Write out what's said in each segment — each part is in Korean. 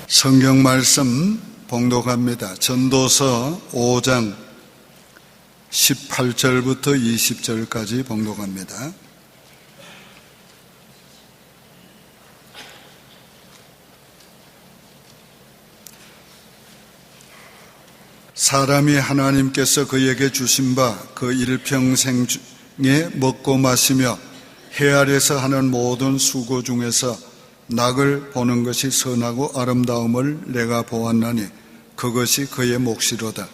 성경 말씀 봉독합니다. 전도서 5장 18절부터 20절까지 봉독합니다. 사람이 하나님께서 그에게 주신 바 그 일평생에 먹고 마시며 해 아래서 하는 모든 수고 중에서 낙을 보는 것이 선하고 아름다움을 내가 보았나니 그것이 그의 몫이로다.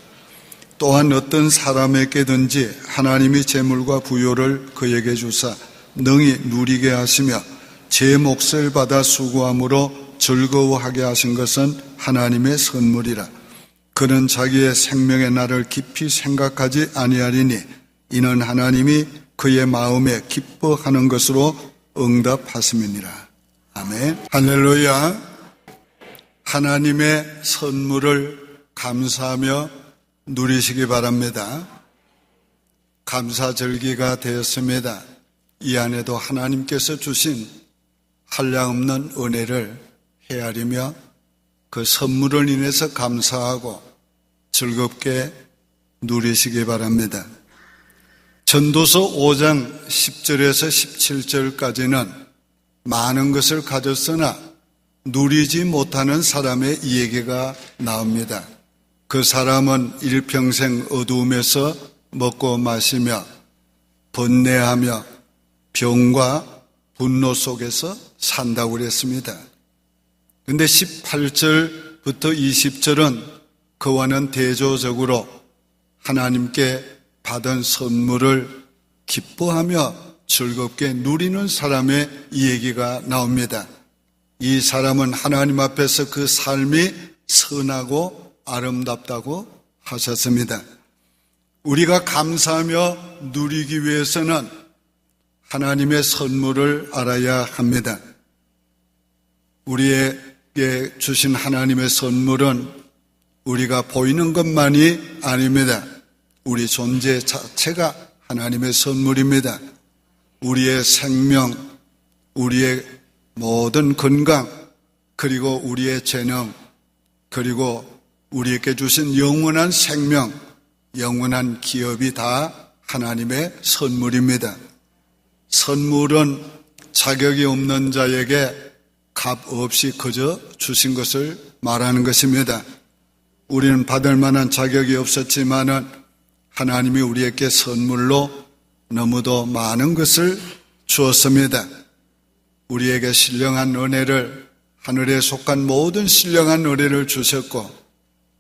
또한 어떤 사람에게든지 하나님이 재물과 부요를 그에게 주사 능히 누리게 하시며 제 몫을 받아 수고함으로 즐거워하게 하신 것은 하나님의 선물이라. 그는 자기의 생명의 날을 깊이 생각하지 아니하리니 이는 하나님이 그의 마음에 기뻐하는 것으로 응답하심이니라. 아멘. 할렐루야. 하나님의 선물을 감사하며 누리시기 바랍니다. 감사절기가 되었습니다. 이 안에도 하나님께서 주신 한량없는 은혜를 헤아리며 그 선물을 인해서 감사하고 즐겁게 누리시기 바랍니다. 전도서 5장 10절에서 17절까지는 많은 것을 가졌으나 누리지 못하는 사람의 이야기가 나옵니다. 그 사람은 일평생 어두움에서 먹고 마시며 번뇌하며 병과 분노 속에서 산다고 그랬습니다. 그런데 18절부터 20절은 그와는 대조적으로 하나님께 받은 선물을 기뻐하며 즐겁게 누리는 사람의 얘기가 나옵니다. 이 사람은 하나님 앞에서 그 삶이 선하고 아름답다고 하셨습니다. 우리가 감사하며 누리기 위해서는 하나님의 선물을 알아야 합니다. 우리에게 주신 하나님의 선물은 우리가 보이는 것만이 아닙니다. 우리 존재 자체가 하나님의 선물입니다. 우리의 생명, 우리의 모든 건강, 그리고 우리의 재능, 그리고 우리에게 주신 영원한 생명, 영원한 기업이 다 하나님의 선물입니다. 선물은 자격이 없는 자에게 값 없이 거저 주신 것을 말하는 것입니다. 우리는 받을 만한 자격이 없었지만은 하나님이 우리에게 선물로 너무도 많은 것을 주었습니다. 우리에게 신령한 은혜를, 하늘에 속한 모든 신령한 은혜를 주셨고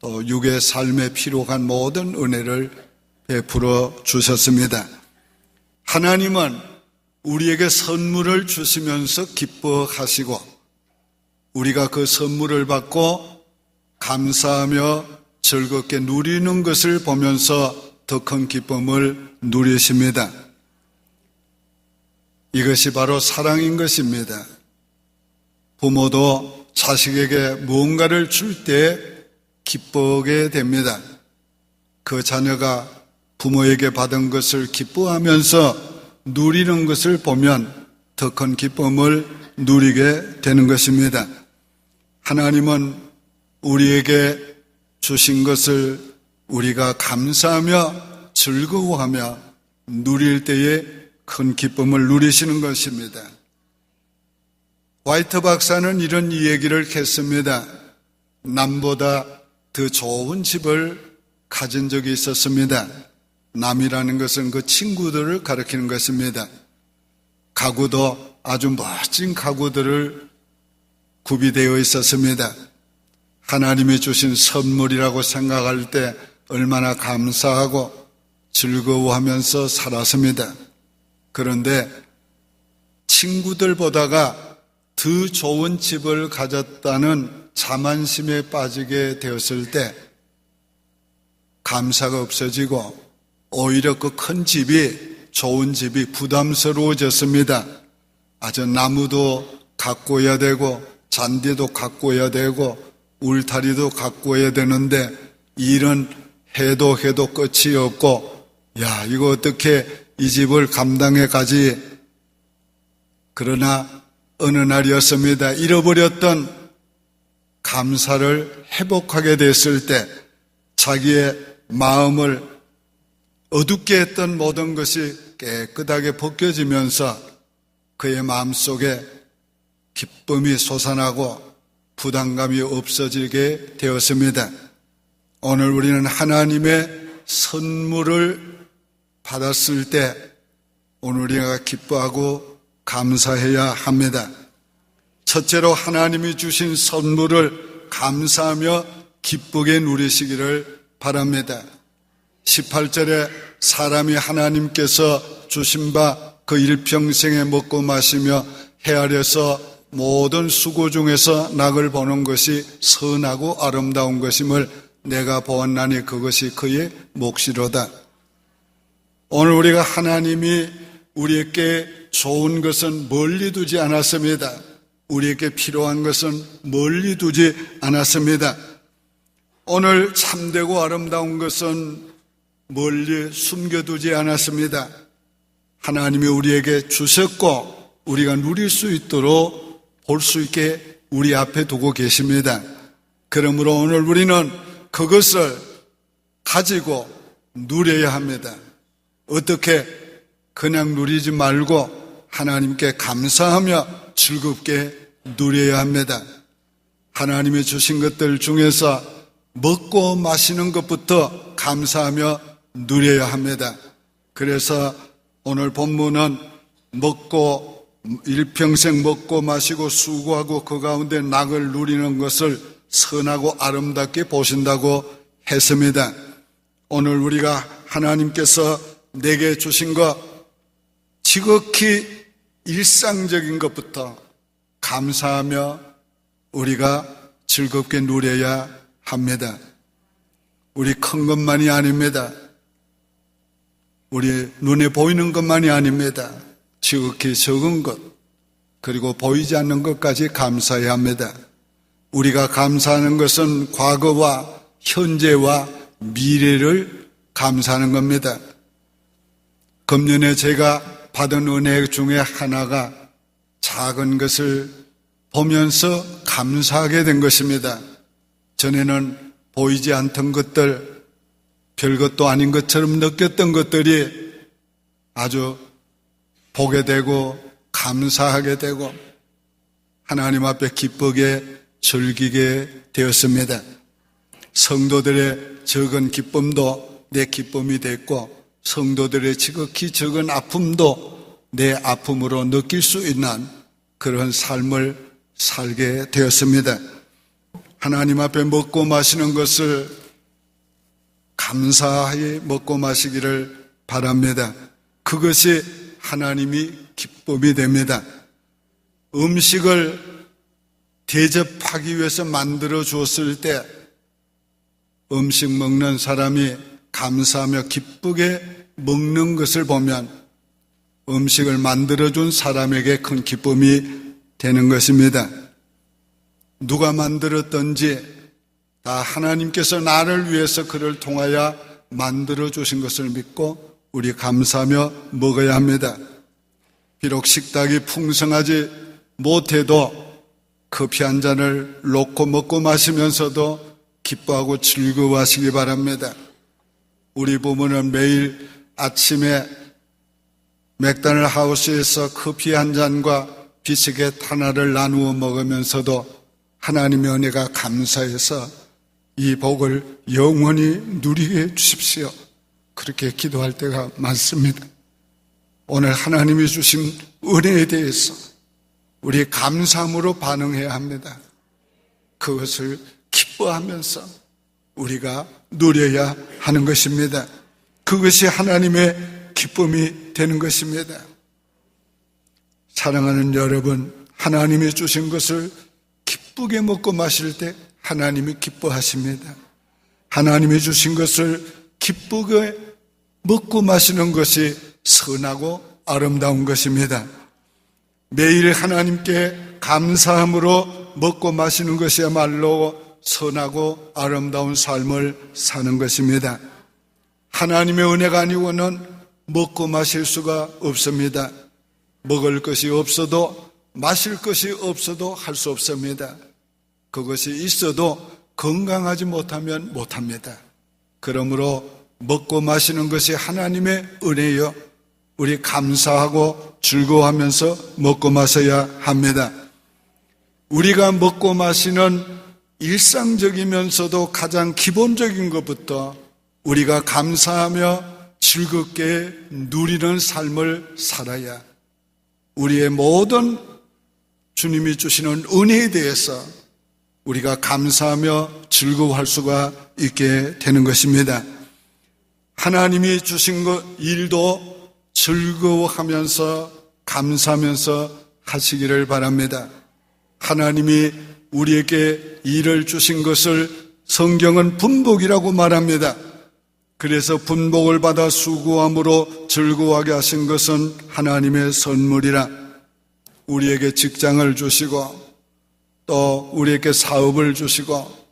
또 육의 삶에 필요한 모든 은혜를 베풀어 주셨습니다. 하나님은 우리에게 선물을 주시면서 기뻐하시고 우리가 그 선물을 받고 감사하며 즐겁게 누리는 것을 보면서 더 큰 기쁨을 누리십니다. 이것이 바로 사랑인 것입니다. 부모도 자식에게 무언가를 줄 때 기뻐하게 됩니다. 그 자녀가 부모에게 받은 것을 기뻐하면서 누리는 것을 보면 더 큰 기쁨을 누리게 되는 것입니다. 하나님은 우리에게 주신 것을 우리가 감사하며 즐거워하며 누릴 때에 큰 기쁨을 누리시는 것입니다. 화이트 박사는 이런 이야기를 했습니다. 남보다 더 좋은 집을 가진 적이 있었습니다. 남이라는 것은 그 친구들을 가리키는 것입니다. 가구도 아주 멋진 가구들을 구비되어 있었습니다. 하나님이 주신 선물이라고 생각할 때 얼마나 감사하고 즐거워하면서 살았습니다. 그런데 친구들보다가 더 좋은 집을 가졌다는 자만심에 빠지게 되었을 때 감사가 없어지고 오히려 그 큰 집이, 좋은 집이 부담스러워졌습니다. 아주 나무도 가꿔야 되고 잔디도 가꿔야 되고 울타리도 가꿔야 되는데 일은 해도 끝이 없고 야, 이거 어떻게 이 집을 감당해 가지. 그러나 어느 날이었습니다. 잃어버렸던 감사를 회복하게 됐을 때 자기의 마음을 어둡게 했던 모든 것이 깨끗하게 벗겨지면서 그의 마음속에 기쁨이 솟아나고 부담감이 없어지게 되었습니다. 오늘 우리는 하나님의 선물을 받았을 때 오늘 우리가 기뻐하고 감사해야 합니다. 첫째로 하나님이 주신 선물을 감사하며 기쁘게 누리시기를 바랍니다. 18절에 사람이 하나님께서 주신 바 그 일평생에 먹고 마시며 헤아려서 모든 수고 중에서 낙을 보는 것이 선하고 아름다운 것임을 내가 보았나니 그것이 그의 몫이로다. 오늘 우리가 하나님이 우리에게 좋은 것은 멀리 두지 않았습니다. 우리에게 필요한 것은 멀리 두지 않았습니다. 오늘 참되고 아름다운 것은 멀리 숨겨두지 않았습니다. 하나님이 우리에게 주셨고 우리가 누릴 수 있도록 볼 수 있게 우리 앞에 두고 계십니다. 그러므로 오늘 우리는 그것을 가지고 누려야 합니다. 어떻게 그냥 누리지 말고 하나님께 감사하며 즐겁게 누려야 합니다. 하나님이 주신 것들 중에서 먹고 마시는 것부터 감사하며 누려야 합니다. 그래서 오늘 본문은 먹고 일평생 먹고 마시고 수고하고 그 가운데 낙을 누리는 것을 선하고 아름답게 보신다고 했습니다. 오늘 우리가 하나님께서 내게 주신 것 지극히 일상적인 것부터 감사하며 우리가 즐겁게 누려야 합니다. 우리 큰 것만이 아닙니다. 우리 눈에 보이는 것만이 아닙니다. 지극히 적은 것 그리고 보이지 않는 것까지 감사해야 합니다. 우리가 감사하는 것은 과거와 현재와 미래를 감사하는 겁니다. 금년에 제가 받은 은혜 중에 하나가 작은 것을 보면서 감사하게 된 것입니다. 전에는 보이지 않던 것들, 별것도 아닌 것처럼 느꼈던 것들이 아주 보게 되고 감사하게 되고 하나님 앞에 기쁘게 즐기게 되었습니다. 성도들의 적은 기쁨도 내 기쁨이 됐고 성도들의 지극히 적은 아픔도 내 아픔으로 느낄 수 있는 그런 삶을 살게 되었습니다. 하나님 앞에 먹고 마시는 것을 감사히 먹고 마시기를 바랍니다. 그것이 하나님이 기쁨이 됩니다. 음식을 대접하기 위해서 만들어 주었을 때 음식 먹는 사람이 감사하며 기쁘게 먹는 것을 보면 음식을 만들어준 사람에게 큰 기쁨이 되는 것입니다. 누가 만들었든지 다 하나님께서 나를 위해서 그를 통하여 만들어주신 것을 믿고 우리 감사하며 먹어야 합니다. 비록 식탁이 풍성하지 못해도 커피 한 잔을 놓고 먹고 마시면서도 기뻐하고 즐거워하시기 바랍니다. 우리 부모는 매일 아침에 맥도날드 하우스에서 커피 한 잔과 비스켓 하나를 나누어 먹으면서도 하나님의 은혜가 감사해서 이 복을 영원히 누리게 해주십시오. 그렇게 기도할 때가 많습니다. 오늘 하나님이 주신 은혜에 대해서 우리 감사함으로 반응해야 합니다. 그것을 기뻐하면서 우리가 누려야 하는 것입니다. 그것이 하나님의 기쁨이 되는 것입니다. 사랑하는 여러분, 하나님이 주신 것을 기쁘게 먹고 마실 때 하나님이 기뻐하십니다. 하나님이 주신 것을 기쁘게 먹고 마시는 것이 선하고 아름다운 것입니다. 매일 하나님께 감사함으로 먹고 마시는 것이야말로 선하고 아름다운 삶을 사는 것입니다. 하나님의 은혜가 아니고는 먹고 마실 수가 없습니다. 먹을 것이 없어도 마실 것이 없어도 할 수 없습니다. 그것이 있어도 건강하지 못하면 못합니다. 그러므로 먹고 마시는 것이 하나님의 은혜요. 우리 감사하고 즐거워하면서 먹고 마셔야 합니다. 우리가 먹고 마시는 일상적이면서도 가장 기본적인 것부터 우리가 감사하며 즐겁게 누리는 삶을 살아야 우리의 모든 주님이 주시는 은혜에 대해서 우리가 감사하며 즐거워할 수가 있게 되는 것입니다. 하나님이 주신 것 일도 즐거워하면서 감사하면서 하시기를 바랍니다. 하나님이 우리에게 일을 주신 것을 성경은 분복이라고 말합니다. 그래서 분복을 받아 수고함으로 즐거워하게 하신 것은 하나님의 선물이라. 우리에게 직장을 주시고 또 우리에게 사업을 주시고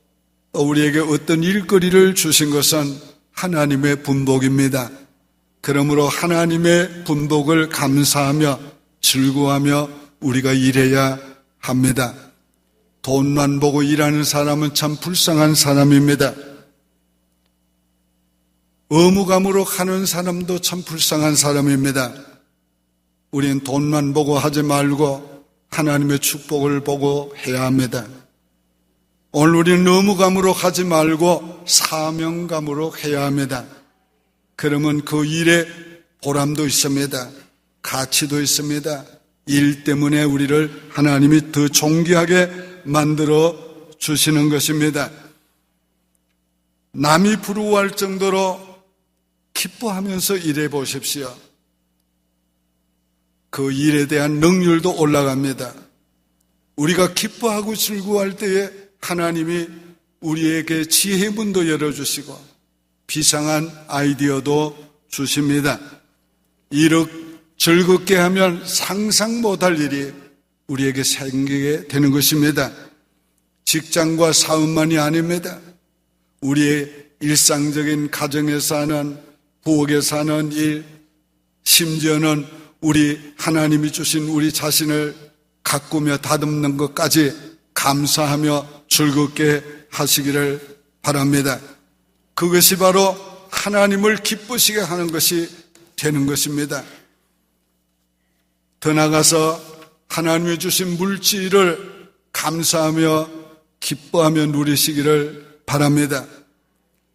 또 우리에게 어떤 일거리를 주신 것은 하나님의 분복입니다. 그러므로 하나님의 분복을 감사하며 즐거워하며 우리가 일해야 합니다. 돈만 보고 일하는 사람은 참 불쌍한 사람입니다. 의무감으로 하는 사람도 참 불쌍한 사람입니다. 우리는 돈만 보고 하지 말고 하나님의 축복을 보고 해야 합니다. 오늘 우리는 의무감으로 하지 말고 사명감으로 해야 합니다. 그러면 그 일에 보람도 있습니다. 가치도 있습니다. 일 때문에 우리를 하나님이 더 존귀하게 만들어 주시는 것입니다. 남이 부러워할 정도로 기뻐하면서 일해 보십시오. 그 일에 대한 능률도 올라갑니다. 우리가 기뻐하고 즐거워할 때에 하나님이 우리에게 지혜의 문도 열어주시고 비상한 아이디어도 주십니다. 이렇게 즐겁게 하면 상상 못할 일이 우리에게 생기게 되는 것입니다. 직장과 사업만이 아닙니다. 우리의 일상적인 가정에서 하는, 부엌에서 하는 일, 심지어는 우리 하나님이 주신 우리 자신을 가꾸며 다듬는 것까지 감사하며 즐겁게 하시기를 바랍니다. 그것이 바로 하나님을 기쁘시게 하는 것이 되는 것입니다. 더 나아가서 하나님이 주신 물질을 감사하며 기뻐하며 누리시기를 바랍니다.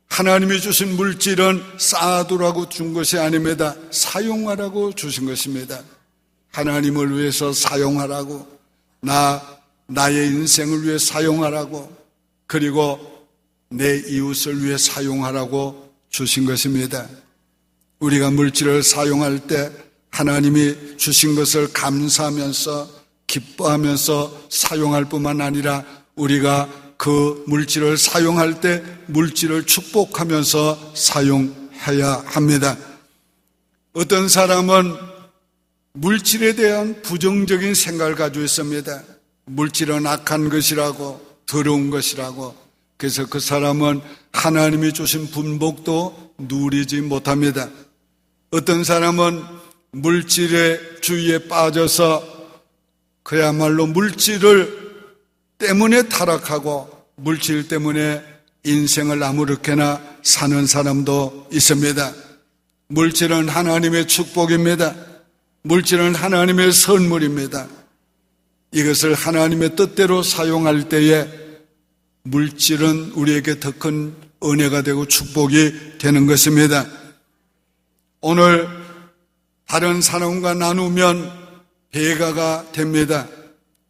하나님이 주신 물질은 쌓아두라고 준 것이 아닙니다. 사용하라고 주신 것입니다. 하나님을 위해서 사용하라고, 나의 인생을 위해 사용하라고, 그리고 내 이웃을 위해 사용하라고 주신 것입니다. 우리가 물질을 사용할 때 하나님이 주신 것을 감사하면서 기뻐하면서 사용할 뿐만 아니라 우리가 그 물질을 사용할 때 물질을 축복하면서 사용해야 합니다. 어떤 사람은 물질에 대한 부정적인 생각을 가지고 있습니다. 물질은 악한 것이라고, 더러운 것이라고. 그래서 그 사람은 하나님이 주신 분복도 누리지 못합니다. 어떤 사람은 물질의 주의에 빠져서 그야말로 물질을 때문에 타락하고 물질 때문에 인생을 아무렇게나 사는 사람도 있습니다. 물질은 하나님의 축복입니다. 물질은 하나님의 선물입니다. 이것을 하나님의 뜻대로 사용할 때에 물질은 우리에게 더 큰 은혜가 되고 축복이 되는 것입니다. 오늘 다른 사람과 나누면 배가가 됩니다.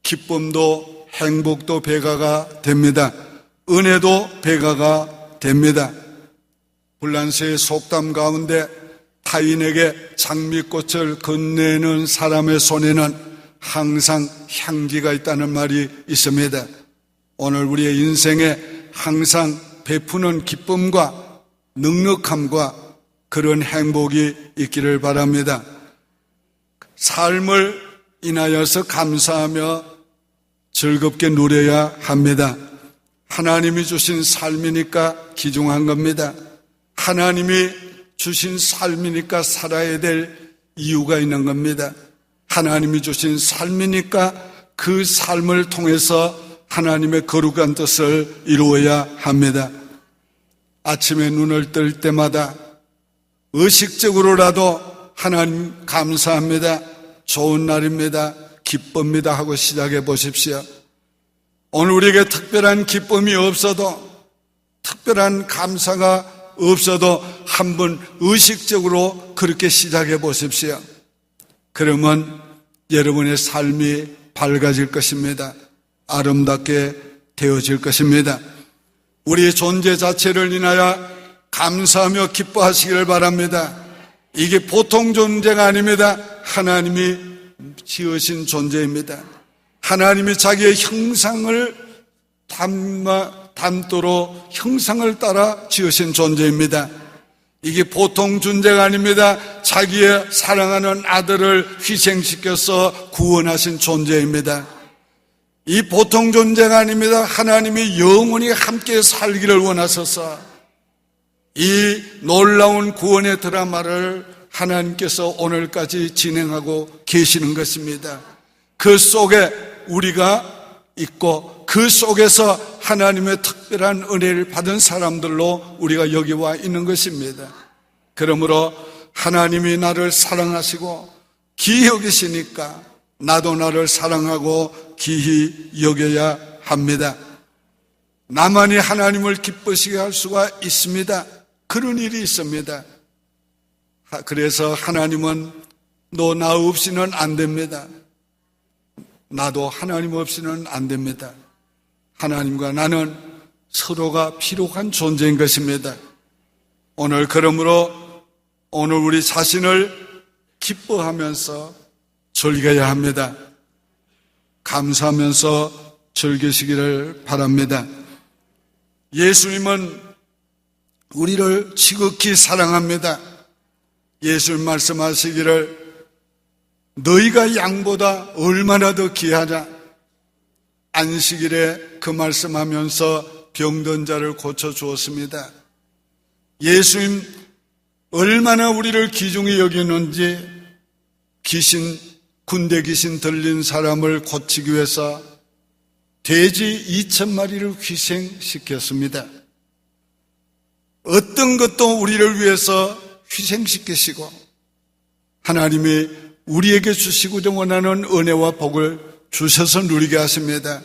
기쁨도 행복도 배가가 됩니다. 은혜도 배가가 됩니다. 불란서의 속담 가운데 타인에게 장미꽃을 건네는 사람의 손에는 항상 향기가 있다는 말이 있습니다. 오늘 우리의 인생에 항상 베푸는 기쁨과 넉넉함과 그런 행복이 있기를 바랍니다. 삶을 인하여서 감사하며 즐겁게 누려야 합니다. 하나님이 주신 삶이니까 귀중한 겁니다. 하나님이 주신 삶이니까 살아야 될 이유가 있는 겁니다. 하나님이 주신 삶이니까 그 삶을 통해서 하나님의 거룩한 뜻을 이루어야 합니다. 아침에 눈을 뜰 때마다 의식적으로라도 하나님 감사합니다, 좋은 날입니다, 기쁩니다 하고 시작해 보십시오. 오늘 우리에게 특별한 기쁨이 없어도, 특별한 감사가 없어도 한번 의식적으로 그렇게 시작해 보십시오. 그러면 여러분의 삶이 밝아질 것입니다. 아름답게 되어질 것입니다. 우리의 존재 자체를 인하여 감사하며 기뻐하시기를 바랍니다. 이게 보통 존재가 아닙니다. 하나님이 지으신 존재입니다. 하나님이 자기의 형상을 담도록 형상을 따라 지으신 존재입니다. 이게 보통 존재가 아닙니다. 자기의 사랑하는 아들을 희생시켜서 구원하신 존재입니다. 이 보통 존재가 아닙니다. 하나님이 영원히 함께 살기를 원하셔서 이 놀라운 구원의 드라마를 하나님께서 오늘까지 진행하고 계시는 것입니다. 그 속에 우리가 있고 그 속에서 하나님의 특별한 은혜를 받은 사람들로 우리가 여기 와 있는 것입니다. 그러므로 하나님이 나를 사랑하시고 기히 여기시니까 나도 나를 사랑하고 기히 여겨야 합니다. 나만이 하나님을 기쁘시게 할 수가 있습니다. 그런 일이 있습니다. 그래서 하나님은 너 나 없이는 안 됩니다. 나도 하나님 없이는 안 됩니다. 하나님과 나는 서로가 필요한 존재인 것입니다. 오늘 그러므로 오늘 우리 자신을 기뻐하면서 즐겨야 합니다. 감사하면서 즐기시기를 바랍니다. 예수님은 우리를 지극히 사랑합니다. 예수님 말씀하시기를 너희가 양보다 얼마나 더 귀하냐. 안식일에 그 말씀하면서 병든 자를 고쳐주었습니다. 예수님 얼마나 우리를 귀중히 여기는지 군대 귀신 들린 사람을 고치기 위해서 돼지 2,000마리를 희생시켰습니다. 어떤 것도 우리를 위해서 희생시키시고 하나님이 우리에게 주시고자 원하는 은혜와 복을 주셔서 누리게 하십니다.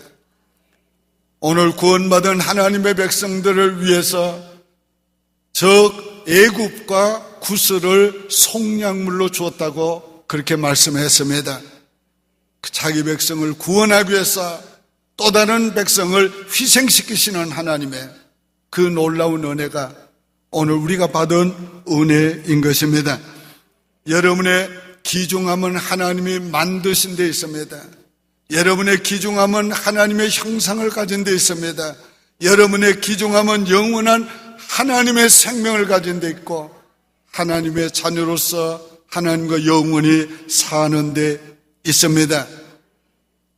오늘 구원받은 하나님의 백성들을 위해서 저 애굽과 구스를 속량물로 주었다고 그렇게 말씀했습니다. 자기 백성을 구원하기 위해서 또 다른 백성을 희생시키시는 하나님의 그 놀라운 은혜가 오늘 우리가 받은 은혜인 것입니다. 여러분의 귀중함은 하나님이 만드신 데 있습니다. 여러분의 귀중함은 하나님의 형상을 가진 데 있습니다. 여러분의 귀중함은 영원한 하나님의 생명을 가진 데 있고 하나님의 자녀로서 하나님과 영원히 사는 데 있습니다.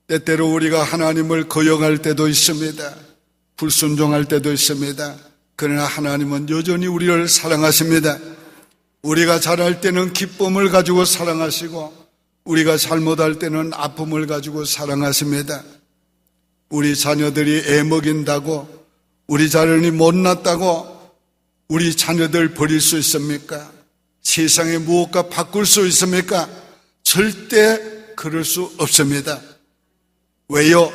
때때로 우리가 하나님을 거역할 때도 있습니다. 불순종할 때도 있습니다. 그러나 하나님은 여전히 우리를 사랑하십니다. 우리가 잘할 때는 기쁨을 가지고 사랑하시고 우리가 잘못할 때는 아픔을 가지고 사랑하십니다. 우리 자녀들이 애먹인다고 우리 자녀이 못났다고 우리 자녀들 버릴 수 있습니까? 세상에 무엇과 바꿀 수 있습니까? 절대 그럴 수 없습니다. 왜요?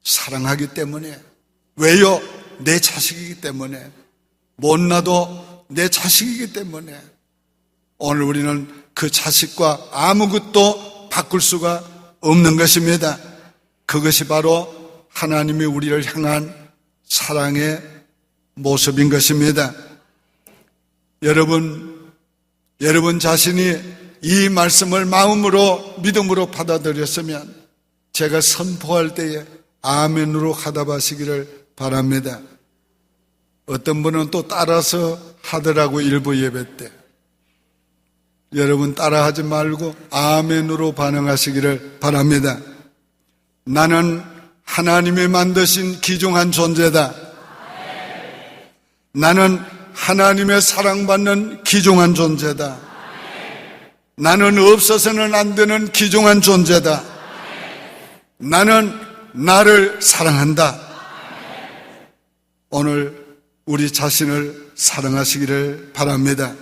사랑하기 때문에. 왜요? 내 자식이기 때문에. 못나도 내 자식이기 때문에. 오늘 우리는 그 자식과 아무것도 바꿀 수가 없는 것입니다. 그것이 바로 하나님이 우리를 향한 사랑의 모습인 것입니다. 여러분 자신이 이 말씀을 마음으로 믿음으로 받아들였으면 제가 선포할 때에 아멘으로 하답하시기를 바랍니다. 어떤 분은 또 따라서 하더라고 일부 예배 때. 여러분 따라하지 말고 아멘으로 반응하시기를 바랍니다. 나는 하나님이 만드신 귀중한 존재다. 나는 하나님의 사랑받는 귀중한 존재다. 나는 없어서는 안 되는 귀중한 존재다. 나는 나를 사랑한다. 오늘 우리 자신을 사랑하시기를 바랍니다.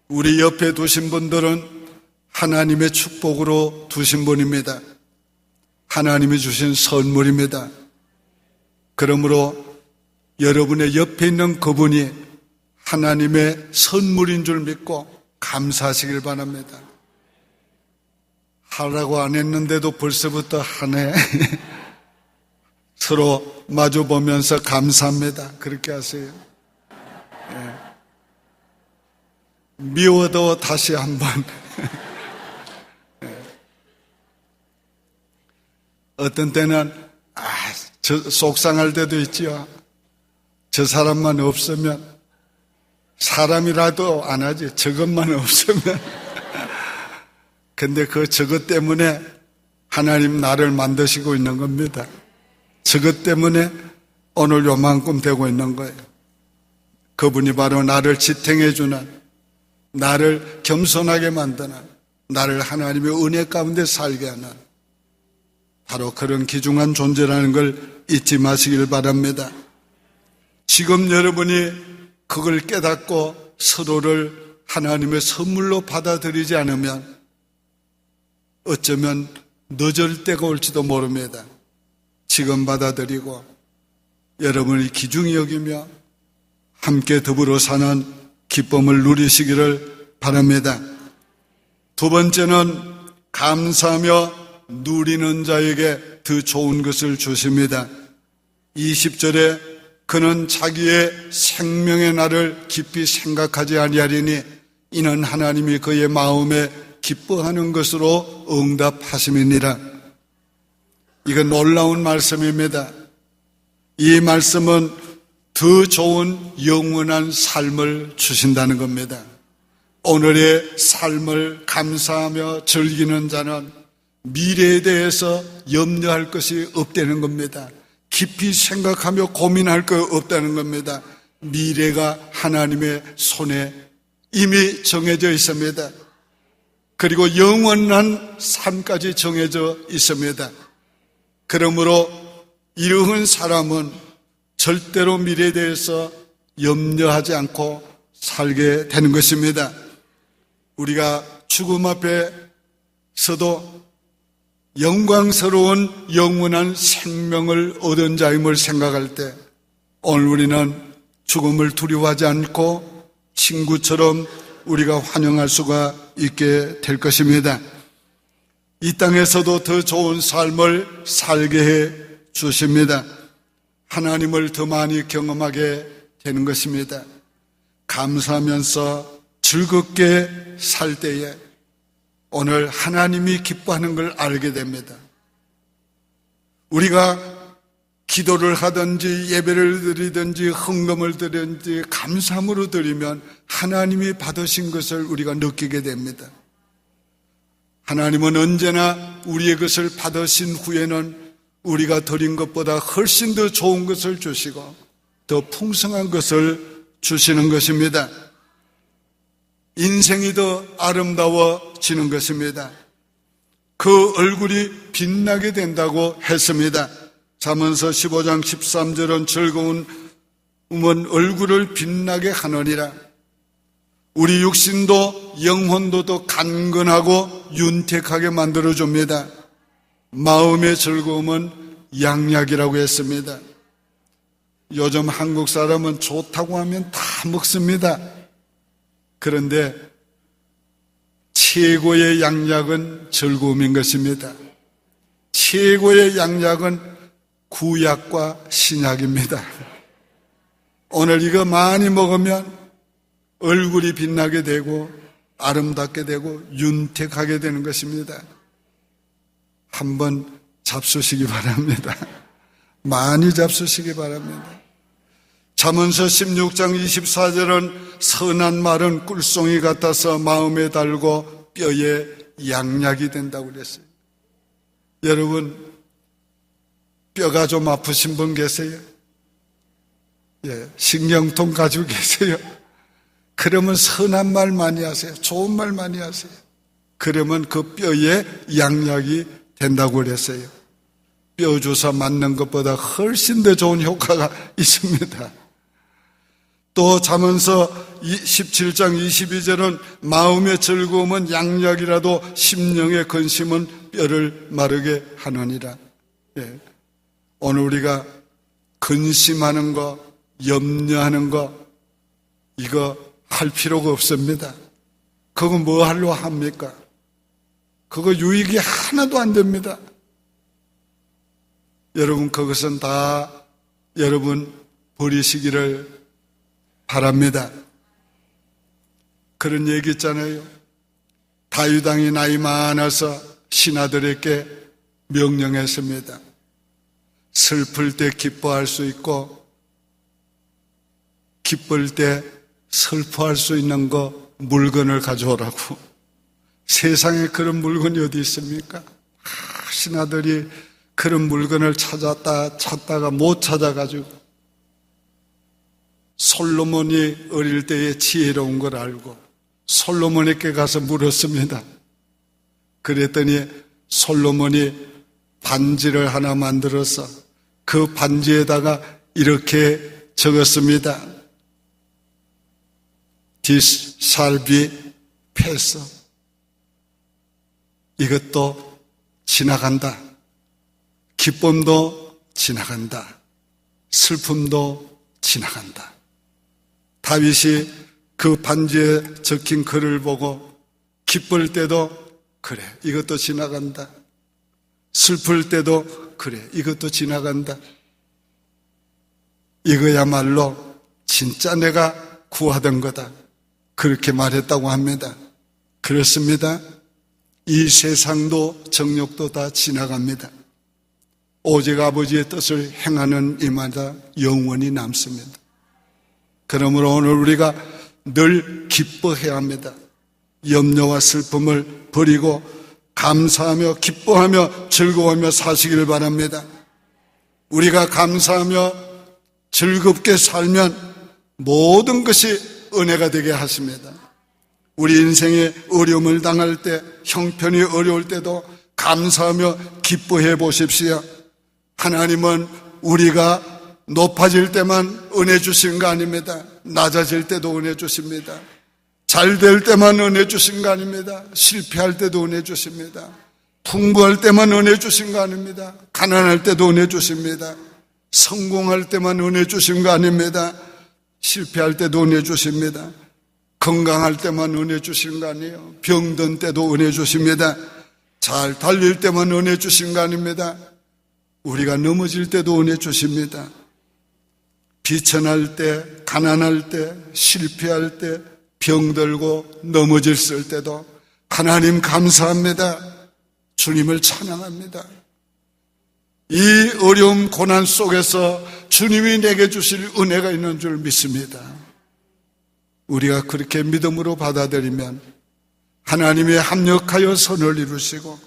우리 옆에 두신 분들은 하나님의 축복으로 두신 분입니다. 하나님이 주신 선물입니다. 그러므로 여러분의 옆에 있는 그분이 하나님의 선물인 줄 믿고 감사하시길 바랍니다. 하라고 안 했는데도 벌써부터 하네. 서로 마주 보면서 감사합니다. 그렇게 하세요. 예. 미워도 다시 한번. 예. 어떤 때는 속상할 때도 있지요. 저 사람만 없으면, 사람이라도 안 하지, 저것만 없으면. 근데 그 저것 때문에 하나님 나를 만드시고 있는 겁니다. 저것 때문에 오늘 요만큼 되고 있는 거예요. 그분이 바로 나를 지탱해 주는, 나를 겸손하게 만드는, 나를 하나님의 은혜 가운데 살게 하는 바로 그런 귀중한 존재라는 걸 잊지 마시길 바랍니다. 지금 여러분이 그걸 깨닫고 서로를 하나님의 선물로 받아들이지 않으면 어쩌면 늦을 때가 올지도 모릅니다. 지금 받아들이고 여러분이 귀중히 여기며 함께 더불어 사는 기쁨을 누리시기를 바랍니다. 두 번째는 감사하며 누리는 자에게 더 좋은 것을 주십니다. 20절에 그는 자기의 생명의 날을 깊이 생각하지 아니하리니 이는 하나님이 그의 마음에 기뻐하는 것으로 응답하심이니라. 이건 놀라운 말씀입니다. 이 말씀은 더 좋은 영원한 삶을 주신다는 겁니다. 오늘의 삶을 감사하며 즐기는 자는 미래에 대해서 염려할 것이 없다는 겁니다. 깊이 생각하며 고민할 것 없다는 겁니다. 미래가 하나님의 손에 이미 정해져 있습니다. 그리고 영원한 삶까지 정해져 있습니다. 그러므로 이러한 사람은 절대로 미래에 대해서 염려하지 않고 살게 되는 것입니다. 우리가 죽음 앞에서도 영광스러운 영원한 생명을 얻은 자임을 생각할 때 오늘 우리는 죽음을 두려워하지 않고 친구처럼 우리가 환영할 수가 있게 될 것입니다. 이 땅에서도 더 좋은 삶을 살게 해 주십니다. 하나님을 더 많이 경험하게 되는 것입니다. 감사하면서 즐겁게 살 때에 오늘 하나님이 기뻐하는 걸 알게 됩니다. 우리가 기도를 하든지 예배를 드리든지 헌금을 드리든지 감사함으로 드리면 하나님이 받으신 것을 우리가 느끼게 됩니다. 하나님은 언제나 우리의 것을 받으신 후에는 우리가 드린 것보다 훨씬 더 좋은 것을 주시고 더 풍성한 것을 주시는 것입니다. 인생이 더 아름다워지는 것입니다. 그 얼굴이 빛나게 된다고 했습니다. 잠언서 15장 13절은 즐거운 얼굴을 빛나게 하느니라. 우리 육신도 영혼도 더 간근하고 윤택하게 만들어줍니다. 마음의 즐거움은 양약이라고 했습니다. 요즘 한국 사람은 좋다고 하면 다 먹습니다. 그런데 최고의 양약은 즐거움인 것입니다. 최고의 양약은 구약과 신약입니다. 오늘 이거 많이 먹으면 얼굴이 빛나게 되고 아름답게 되고 윤택하게 되는 것입니다. 한번 잡수시기 바랍니다. 많이 잡수시기 바랍니다. 잠언서 16장 24절은 선한 말은 꿀송이 같아서 마음에 달고 뼈에 양약이 된다고 그랬어요. 여러분 뼈가 좀 아프신 분 계세요? 예, 신경통 가지고 계세요? 그러면 선한 말 많이 하세요. 좋은 말 많이 하세요. 그러면 그 뼈에 양약이 된다고 그랬어요. 뼈 주사 맞는 것보다 훨씬 더 좋은 효과가 있습니다. 또 잠언서 17장 22절은 마음의 즐거움은 양약이라도 심령의 근심은 뼈를 마르게 하느니라. 예. 오늘 우리가 근심하는 거, 염려하는 거, 이거 할 필요가 없습니다. 그거 뭐 하려고 합니까? 그거 유익이 하나도 안 됩니다. 여러분, 그것은 다 여러분 버리시기를 바랍니다. 그런 얘기 있잖아요. 다윗 왕이 나이 많아서 신하들에게 명령했습니다. 슬플 때 기뻐할 수 있고 기쁠 때 슬퍼할 수 있는 거 물건을 가져오라고. 세상에 그런 물건이 어디 있습니까? 신하들이 그런 물건을 찾다가 못 찾아가지고 솔로몬이 어릴 때에 지혜로운 걸 알고 솔로몬에게 가서 물었습니다. 그랬더니 솔로몬이 반지를 하나 만들어서 그 반지에다가 이렇게 적었습니다. This shall be passed. 이것도 지나간다. 기쁨도 지나간다. 슬픔도 지나간다. 다윗이 그 반지에 적힌 글을 보고 기쁠 때도 그래, 이것도 지나간다. 슬플 때도 그래, 이것도 지나간다. 이거야말로 진짜 내가 구하던 거다. 그렇게 말했다고 합니다. 그렇습니다. 이 세상도 정욕도 다 지나갑니다. 오직 아버지의 뜻을 행하는 이마다 영원히 남습니다. 그러므로 오늘 우리가 늘 기뻐해야 합니다. 염려와 슬픔을 버리고 감사하며 기뻐하며 즐거워하며 사시길 바랍니다. 우리가 감사하며 즐겁게 살면 모든 것이 은혜가 되게 하십니다. 우리 인생에 어려움을 당할 때, 형편이 어려울 때도 감사하며 기뻐해 보십시오. 하나님은 우리가 높아질 때만 은혜 주신 거 아닙니다. 낮아질 때도 은혜 주십니다. 잘 될 때만 은혜 주신 거 아닙니다. 실패할 때도 은혜 주십니다. 풍부할 때만 은혜 주신 거 아닙니다. 가난할 때도 은혜 주십니다. 성공할 때만 은혜 주신 거 아닙니다. 실패할 때도 은혜 주십니다. 건강할 때만 은혜 주신 거 아니에요. 병든 때도 은혜 주십니다. 잘 달릴 때만 은혜 주신 거 아닙니다. 우리가 넘어질 때도 은혜 주십니다. 비천할 때, 가난할 때, 실패할 때, 병들고 넘어졌을 때도 하나님 감사합니다. 주님을 찬양합니다. 이 어려움 고난 속에서 주님이 내게 주실 은혜가 있는 줄 믿습니다. 우리가 그렇게 믿음으로 받아들이면 하나님의 합력하여 선을 이루시고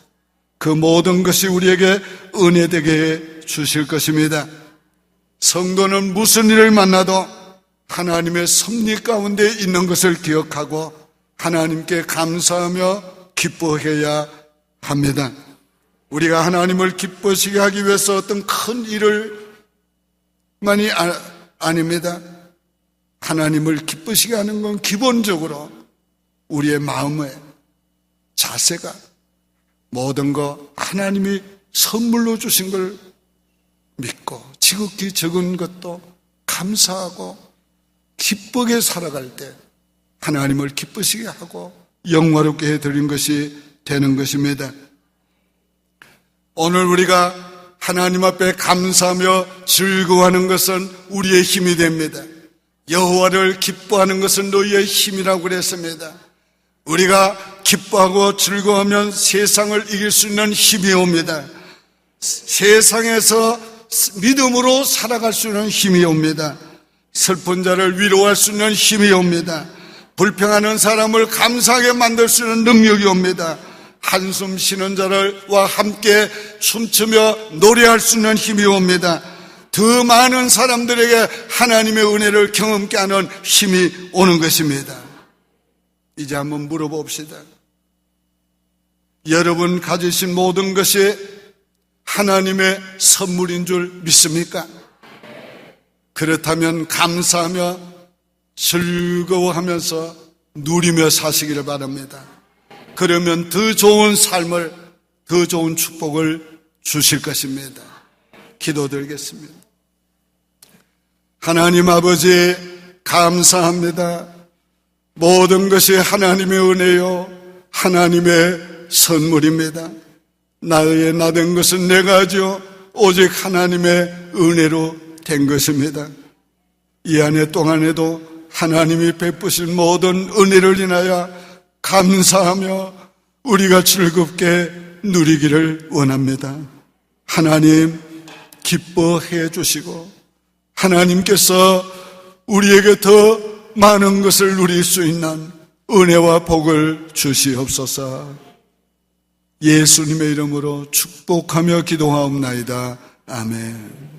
그 모든 것이 우리에게 은혜되게 주실 것입니다. 성도는 무슨 일을 만나도 하나님의 섭리 가운데 있는 것을 기억하고 하나님께 감사하며 기뻐해야 합니다. 우리가 하나님을 기뻐시게 하기 위해서 어떤 큰 일을 만이 아닙니다. 하나님을 기쁘시게 하는 건 기본적으로 우리의 마음의 자세가 모든 거 하나님이 선물로 주신 걸 믿고 지극히 적은 것도 감사하고 기쁘게 살아갈 때 하나님을 기쁘시게 하고 영화롭게 해드린 것이 되는 것입니다. 오늘 우리가 하나님 앞에 감사하며 즐거워하는 것은 우리의 힘이 됩니다. 여호와를 기뻐하는 것은 너희의 힘이라고 그랬습니다. 우리가 기뻐하고 즐거워하면 세상을 이길 수 있는 힘이 옵니다. 세상에서 믿음으로 살아갈 수 있는 힘이 옵니다. 슬픈 자를 위로할 수 있는 힘이 옵니다. 불평하는 사람을 감사하게 만들 수 있는 능력이 옵니다. 한숨 쉬는 자들과 함께 춤추며 노래할 수 있는 힘이 옵니다. 더 많은 사람들에게 하나님의 은혜를 경험케 하는 힘이 오는 것입니다. 이제 한번 물어봅시다. 여러분 가지신 모든 것이 하나님의 선물인 줄 믿습니까? 그렇다면 감사하며 즐거워하면서 누리며 사시기를 바랍니다. 그러면 더 좋은 삶을, 더 좋은 축복을 주실 것입니다. 기도드리겠습니다. 하나님 아버지, 감사합니다. 모든 것이 하나님의 은혜요, 하나님의 선물입니다. 나의 나된 것은 내가 하죠. 오직 하나님의 은혜로 된 것입니다. 이 한 해 동안에도 하나님이 베푸신 모든 은혜를 인하여 감사하며 우리가 즐겁게 누리기를 원합니다. 하나님 기뻐해 주시고 하나님께서 우리에게 더 많은 것을 누릴 수 있는 은혜와 복을 주시옵소서. 예수님의 이름으로 축복하며 기도하옵나이다. 아멘.